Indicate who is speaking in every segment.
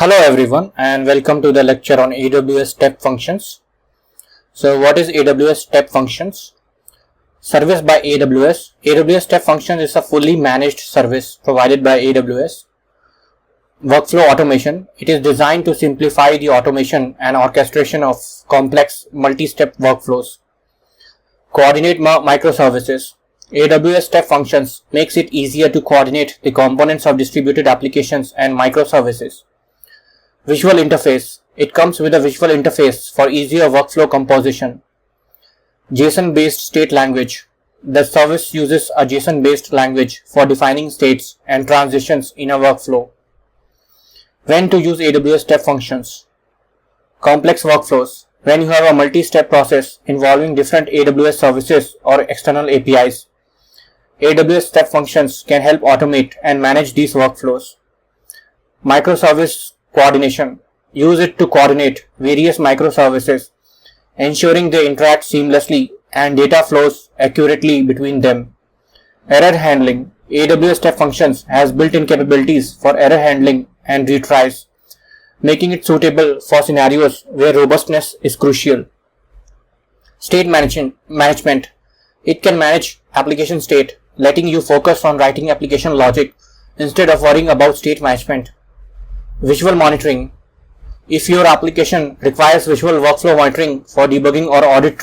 Speaker 1: Hello everyone and welcome to the lecture on AWS Step Functions. So what is AWS Step Functions? Service by AWS. AWS Step Functions is a fully managed service provided by AWS. Workflow automation. It is designed to simplify the automation and orchestration of complex multi-step workflows. Coordinate microservices. AWS Step Functions makes it easier to coordinate the components of distributed applications and microservices. Visual interface. It comes with a visual interface for easier workflow composition. JSON-based state language. The service uses a JSON-based language for defining states and transitions in a workflow. When to use AWS Step Functions? Complex workflows. When you have a multi-step process involving different AWS services or external APIs, AWS Step Functions can help automate and manage these workflows. Microservice coordination. Use it to coordinate various microservices, ensuring they interact seamlessly and data flows accurately between them. Error handling. AWS Step Functions has built-in capabilities for error handling and retries, making it suitable for scenarios where robustness is crucial. State management. It can manage application state, letting you focus on writing application logic instead of worrying about state management. Visual monitoring. If your application requires visual workflow monitoring for debugging or audit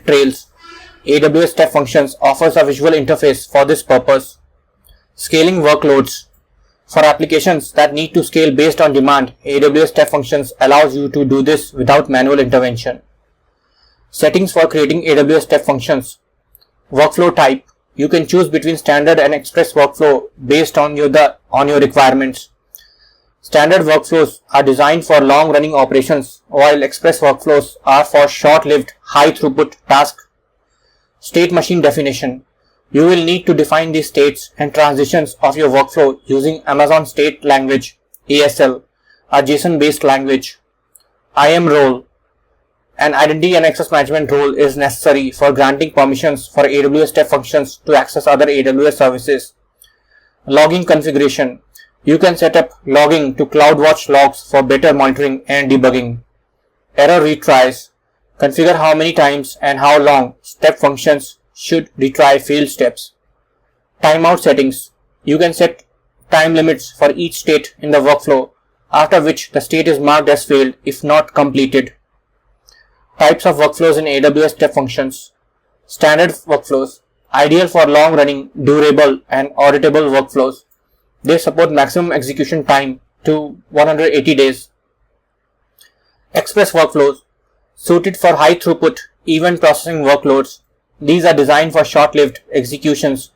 Speaker 1: trails, AWS Step Functions offers a visual interface for this purpose. Scaling workloads. For applications that need to scale based on demand, AWS Step Functions allows you to do this without manual intervention. Settings for creating AWS Step Functions. Workflow type. You can choose between standard and express workflow based on your requirements. Standard workflows are designed for long-running operations, while express workflows are for short-lived, high-throughput tasks. State machine definition. You will need to define the states and transitions of your workflow using Amazon State Language, ASL, a JSON-based language. IAM role. An identity and access management role is necessary for granting permissions for AWS Step Functions to access other AWS services. Logging configuration. You can set up logging to CloudWatch logs for better monitoring and debugging. Error retries. Configure how many times and how long step functions should retry failed steps. Timeout settings. You can set time limits for each state in the workflow, after which the state is marked as failed if not completed. Types of workflows in AWS Step Functions. Standard workflows. Ideal for long-running, durable, and auditable workflows. They support maximum execution time to 180 days. Express workflows. Suited for high throughput, event processing workloads. These are designed for short-lived executions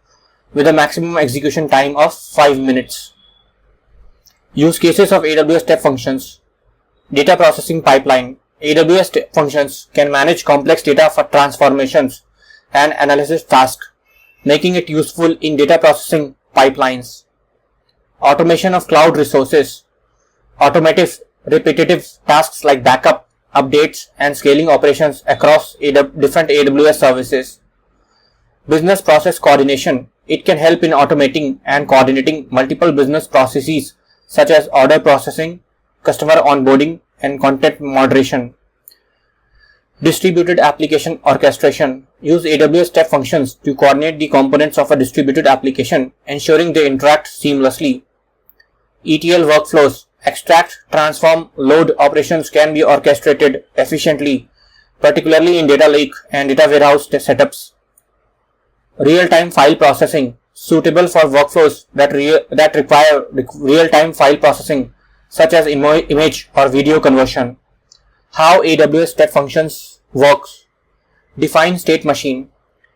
Speaker 1: with a maximum execution time of 5 minutes. Use cases of AWS Step Functions. Data processing pipeline. AWS Step Functions can manage complex data for transformations and analysis tasks, making it useful in data processing pipelines. Automation of cloud resources. Automative repetitive tasks like backup, updates, and scaling operations across different AWS services. Business process coordination. It can help in automating and coordinating multiple business processes such as order processing, customer onboarding, and content moderation. Distributed application orchestration. Use AWS Step Functions to coordinate the components of a distributed application, ensuring they interact seamlessly. ETL workflows. Extract, transform, load operations can be orchestrated efficiently, particularly in data lake and data warehouse setups. Real-time file processing. Suitable for workflows that require real-time file processing, such as image or video conversion. How AWS Step Functions works. Define state machine.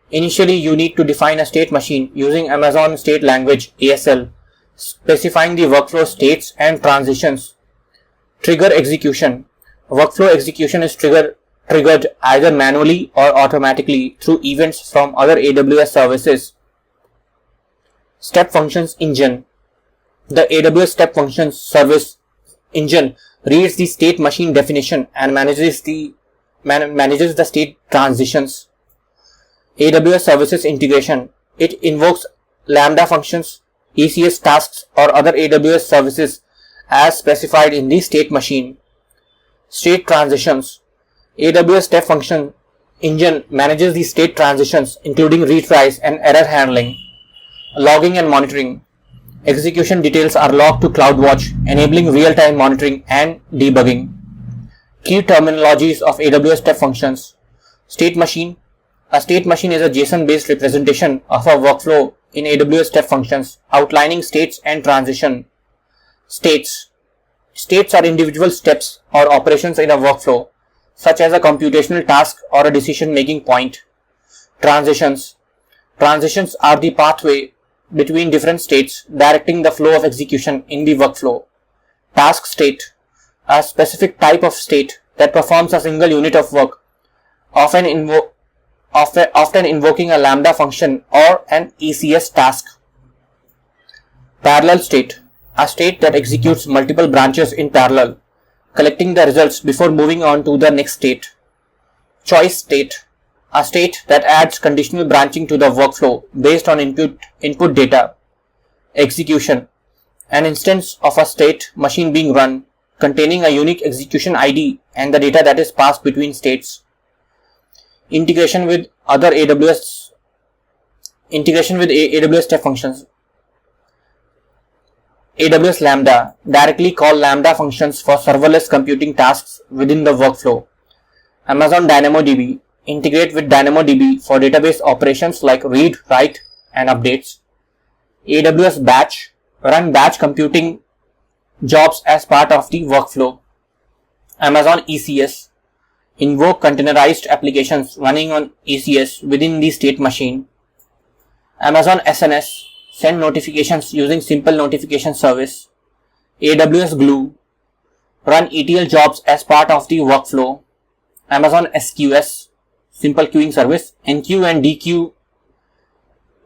Speaker 1: Initially, you need to define a state machine using Amazon State Language, ASL, specifying the workflow states and transitions. Trigger execution. Workflow execution is triggered either manually or automatically through events from other AWS services. Step Functions Engine. The AWS Step Functions service engine reads the state machine definition and manages the state transitions. AWS Services Integration. It invokes Lambda functions, ECS tasks, or other AWS services as specified in the state machine. State transitions. AWS Step Function engine manages the state transitions including retries and error handling, logging and monitoring. Execution details are logged to CloudWatch, enabling real-time monitoring and debugging. Key terminologies of AWS Step Functions. State machine. A state machine is a JSON-based representation of a workflow in AWS Step Functions, outlining states and transition. States. States are individual steps or operations in a workflow, such as a computational task or a decision-making point. Transitions. Transitions are the pathway between different states, directing the flow of execution in the workflow. Task state. A specific type of state that performs a single unit of work, often invoking a Lambda function or an ECS task. Parallel state. A state that executes multiple branches in parallel, collecting the results before moving on to the next state. Choice state. A state that adds conditional branching to the workflow based on input data. Execution. An instance of a state machine being run, containing a unique execution ID and the data that is passed between states. Integration with AWS Step Functions. AWS Lambda, directly call Lambda functions for serverless computing tasks within the workflow. Amazon DynamoDB, integrate with DynamoDB for database operations like read, write, and updates. AWS Batch, run batch computing jobs as part of the workflow. Amazon ECS, invoke containerized applications running on ECS within the state machine. Amazon SNS, send notifications using simple notification service. AWS Glue, run ETL jobs as part of the workflow. Amazon SQS, simple queuing service, enqueue and dequeue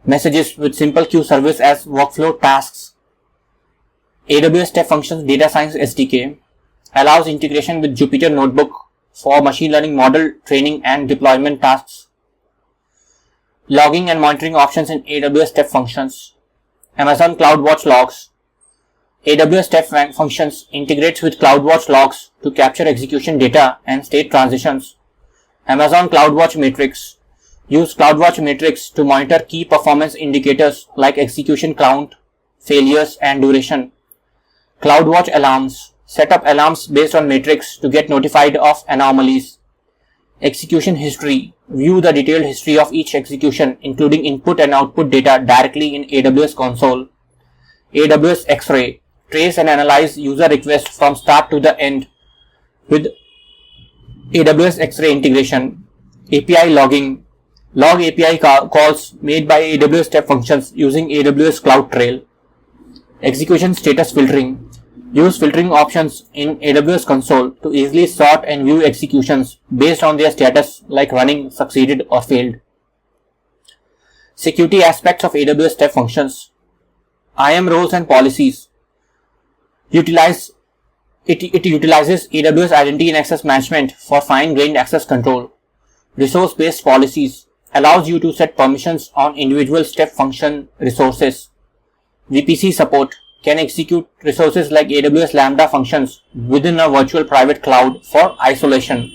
Speaker 1: messages with simple queue service as workflow tasks. AWS Step Functions Data Science SDK allows integration with Jupyter Notebook for machine learning model training and deployment tasks. Logging and monitoring options in AWS Step Functions. Amazon CloudWatch Logs. AWS Step Functions integrates with CloudWatch Logs to capture execution data and state transitions. Amazon CloudWatch Matrix. Use CloudWatch Matrix to monitor key performance indicators like execution count, failures, and duration. CloudWatch Alarms. Set up alarms based on Matrix to get notified of anomalies. Execution History. View the detailed history of each execution, including input and output data directly in AWS console. AWS X-Ray. Trace and analyze user requests from start to the end with AWS X-Ray integration. API logging. Log API calls made by AWS Step Functions using AWS CloudTrail. Execution status filtering. Use filtering options in AWS console to easily sort and view executions based on their status like running, succeeded, or failed. Security aspects of AWS Step Functions. IAM roles and policies. It utilizes AWS Identity and Access Management for fine-grained access control. Resource-based policies allows you to set permissions on individual step function resources. VPC support can execute resources like AWS Lambda functions within a virtual private cloud for isolation.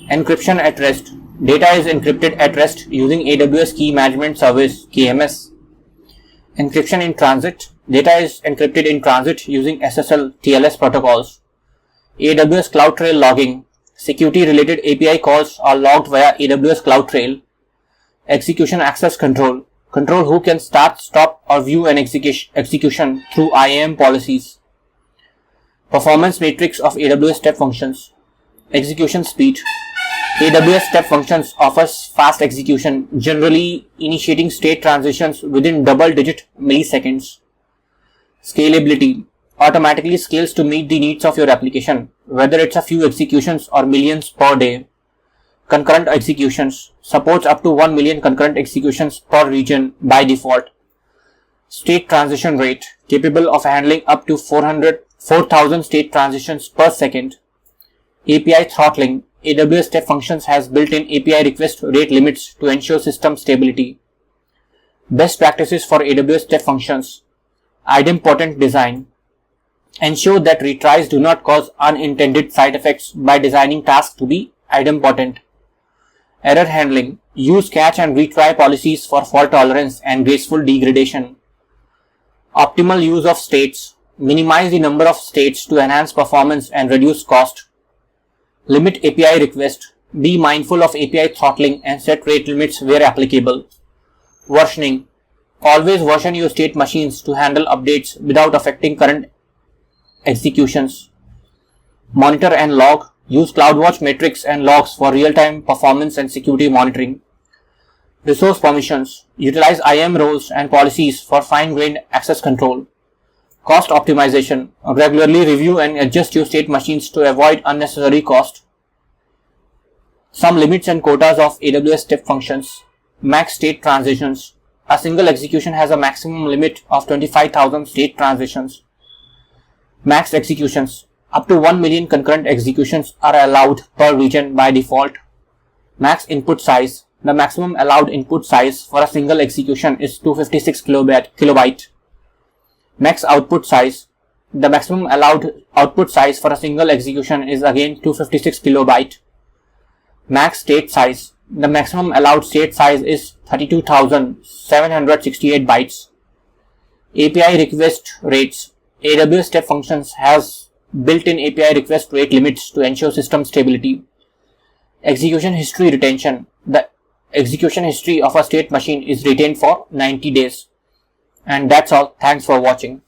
Speaker 1: Encryption at rest. Data is encrypted at rest using AWS Key Management Service (KMS). Encryption in transit. Data is encrypted in transit using SSL TLS protocols. AWS CloudTrail logging. Security-related API calls are logged via AWS CloudTrail. Execution access control. Control who can start, stop, or view an execution through IAM policies. Performance matrix of AWS Step Functions. Execution speed. AWS Step Functions offers fast execution, generally initiating state transitions within double-digit milliseconds. Scalability. Automatically scales to meet the needs of your application, whether it's a few executions or millions per day. Concurrent executions. Supports up to 1 million concurrent executions per region by default. State transition rate. Capable of handling up to 4,000 state transitions per second. API throttling. AWS Step Functions has built-in API request rate limits to ensure system stability. Best practices for AWS Step Functions. Idempotent design. Ensure that retries do not cause unintended side effects by designing tasks to be idempotent. Error handling. Use catch and retry policies for fault tolerance and graceful degradation. Optimal use of states. Minimize the number of states to enhance performance and reduce cost. Limit API request. Be mindful of API throttling and set rate limits where applicable. Versioning. Always version your state machines to handle updates without affecting current executions. Monitor and log. Use CloudWatch metrics and logs for real-time performance and security monitoring. Resource permissions. Utilize IAM roles and policies for fine-grained access control. Cost optimization. Regularly review and adjust your state machines to avoid unnecessary cost. Some limits and quotas of AWS Step Functions. Max state transitions. A single execution has a maximum limit of 25,000 state transitions. Max executions. Up to 1 million concurrent executions are allowed per region by default. Max input size. The maximum allowed input size for a single execution is 256 kilobyte. Max output size. The maximum allowed output size for a single execution is again 256 kilobyte. Max state size. The maximum allowed state size is 32,768 bytes. API request rates. AWS Step Functions has built-in API request rate limits to ensure system stability. Execution history retention. The execution history of a state machine is retained for 90 days. And that's all. Thanks for watching.